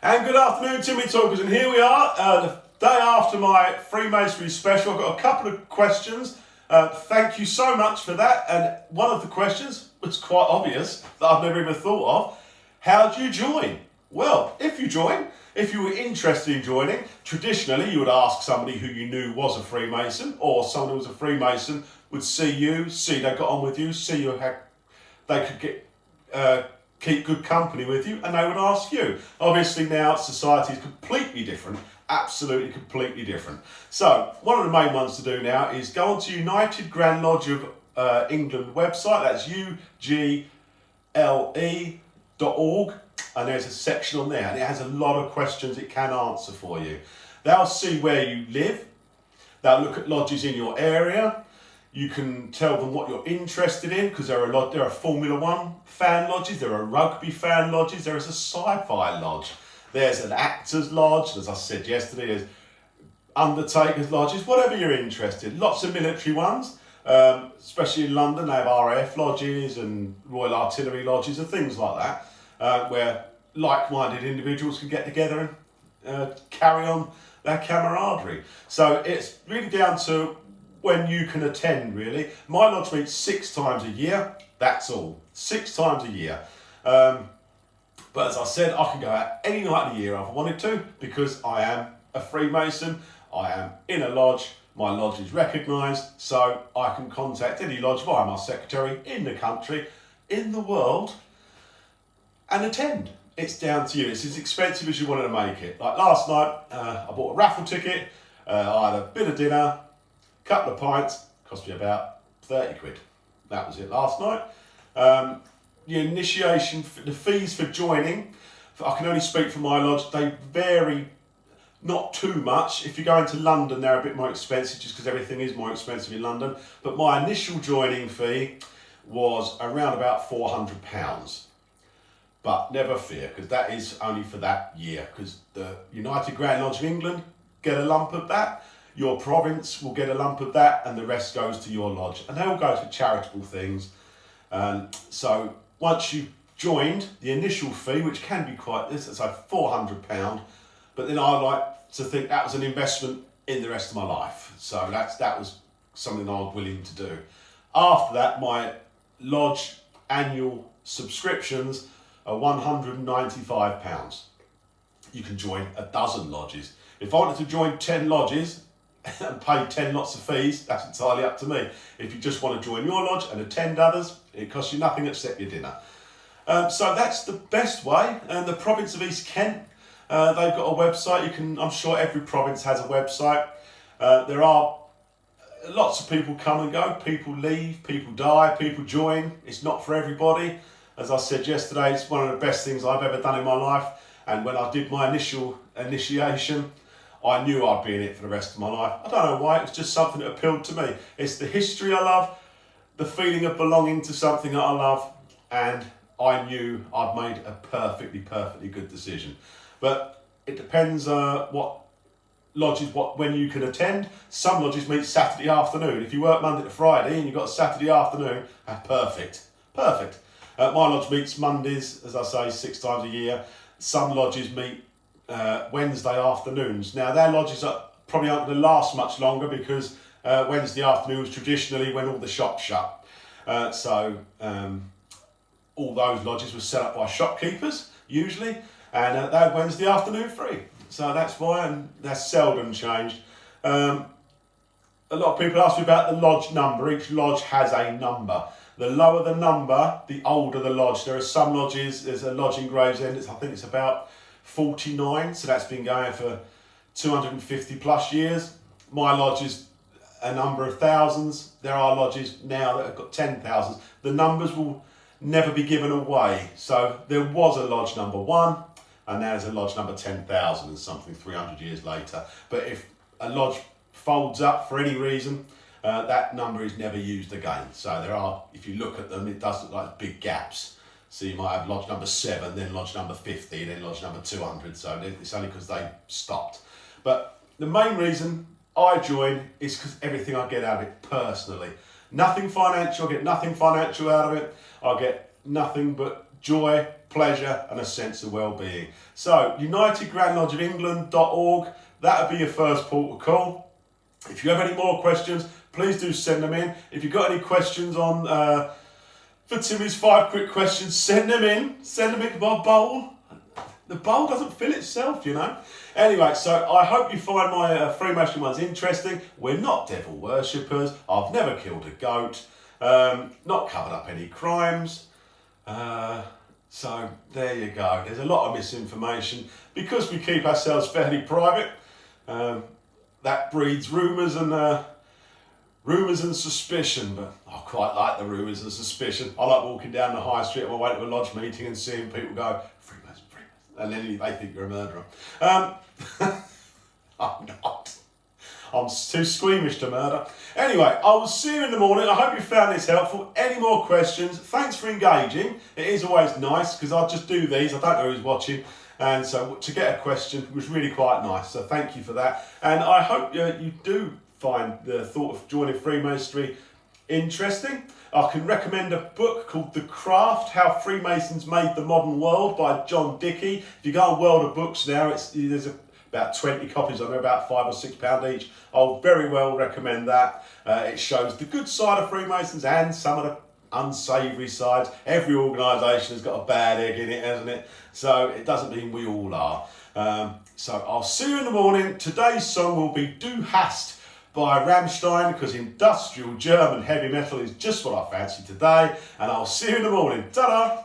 And good afternoon, Timmy Talkers, and here we are, the day after my Freemasonry special. I've got a couple of questions. Thank you so much for that. And one of the questions was quite obvious that I've never even thought of. How do you join? Well, if you were interested in joining, traditionally you would ask somebody who you knew was a Freemason, or someone who was a Freemason would see they got on with you, see you had, they could keep good company with you, and they would ask you. Obviously now society is completely different, absolutely completely different. So one of the main ones to do now is go onto United Grand Lodge of England website, that's ugle.org, and there's a section on there, and it has a lot of questions it can answer for you. They'll see where you live, they'll look at lodges in your area. You can tell them what you're interested in, because there are Formula One fan lodges, there are rugby fan lodges, there is a sci-fi lodge, there's an actors lodge, as I said yesterday, there's undertakers lodges, whatever you're interested. Lots of military ones, especially in London, they have RAF lodges and Royal Artillery lodges and things like that, where like-minded individuals can get together and carry on their camaraderie. So it's really down to when you can attend, really. My lodge meets 6 times a year, that's all, 6 times a year. But as I said, I can go out any night of the year if I wanted to, because I am a Freemason, I am in a lodge, my lodge is recognised, so I can contact any lodge via my secretary in the country, in the world, and attend. It's down to you. It's as expensive as you wanted to make it. Like last night, I bought a raffle ticket, I had a bit of dinner, couple of pints, cost me about 30 quid. That was it last night. The initiation, the fees for joining, I can only speak for my lodge, they vary not too much. If you're going to London, they're a bit more expensive just because everything is more expensive in London. But my initial joining fee was around about £400. But never fear, because that is only for that year, because the United Grand Lodge of England get a lump of that. Your province will get a lump of that, and the rest goes to your lodge. And they all go to charitable things. So once you've joined, the initial fee, which can be quite, it's like £400, but then I like to think that was an investment in the rest of my life. So that was something I was willing to do. After that, my lodge annual subscriptions are £195. You can join a dozen lodges. If I wanted to join 10 lodges, and pay 10 lots of fees, that's entirely up to me. If you just want to join your lodge and attend others, it costs you nothing except your dinner. So that's the best way. And the province of East Kent, they've got a website. I'm sure every province has a website. There are lots of people come and go, people leave, people die, people join. It's not for everybody. As I said yesterday, it's one of the best things I've ever done in my life. And when I did my initial initiation, I knew I'd be in it for the rest of my life. I don't know why, it's just something that appealed to me. It's the history I love, the feeling of belonging to something that I love, and I knew I'd made a perfectly good decision. But it depends what lodges, when you can attend. Some lodges meet Saturday afternoon. If you work Monday to Friday and you've got a Saturday afternoon, perfect. My lodge meets Mondays, as I say, 6 times a year. Some lodges meet Wednesday afternoons. Now their lodges probably aren't going to last much longer, because Wednesday afternoons traditionally when all the shops shut. So all those lodges were set up by shopkeepers usually, and they had Wednesday afternoon free. So that's why, and that's seldom changed. A lot of people ask me about the lodge number. Each lodge has a number. The lower the number, the older the lodge. There are some lodges, there's a lodge in Gravesend, I think it's about 49, so that's been going for 250 plus years. My lodge is a number of thousands. There are lodges now that have got 10,000. The numbers will never be given away. So there was a lodge number 1, and now there's a lodge number 10,000 and something 300 years later. But if a lodge folds up for any reason, that number is never used again. So there are, if you look at them, it does look like big gaps. So you might have lodge number 7, then lodge number 50, then lodge number 200. So it's only because they stopped. But the main reason I join is because everything I get out of it personally. Nothing financial, I get nothing financial out of it. I get nothing but joy, pleasure, and a sense of well-being. So, UnitedGrandLodgeOfEngland.org, that would be your first port of call. If you have any more questions, please do send them in. If you've got any questions on for Timmy's 5 quick questions, send them in. Send them into my bowl. The bowl doesn't fill itself, you know. Anyway, so I hope you find my Freemason ones interesting. We're not devil worshippers. I've never killed a goat. Not covered up any crimes. So there you go. There's a lot of misinformation. Because we keep ourselves fairly private, that breeds rumours and suspicion. But I quite like the rumours and suspicion. I like walking down the high street on my way to a lodge meeting and seeing people go, Freemason, Freemason, and then they think you're a murderer. I'm not. I'm too squeamish to murder. Anyway, I will see you in the morning. I hope you found this helpful. Any more questions? Thanks for engaging. It is always nice because I just do these. I don't know who's watching. And so to get a question was really quite nice. So thank you for that. And I hope you do find the thought of joining Freemasonry interesting. I can recommend a book called The Craft, How Freemasons Made the Modern World by John Dickey. If you go on World of Books now, there's about 20 copies of it, about £5 or £6 each. I'll very well recommend that. It shows the good side of Freemasons and some of the unsavoury sides. Every organisation has got a bad egg in it, hasn't it? So it doesn't mean we all are. So I'll see you in the morning. Today's song will be Du Hast by Rammstein, because industrial German heavy metal is just what I fancy today. And I'll see you in the morning. Ta-da!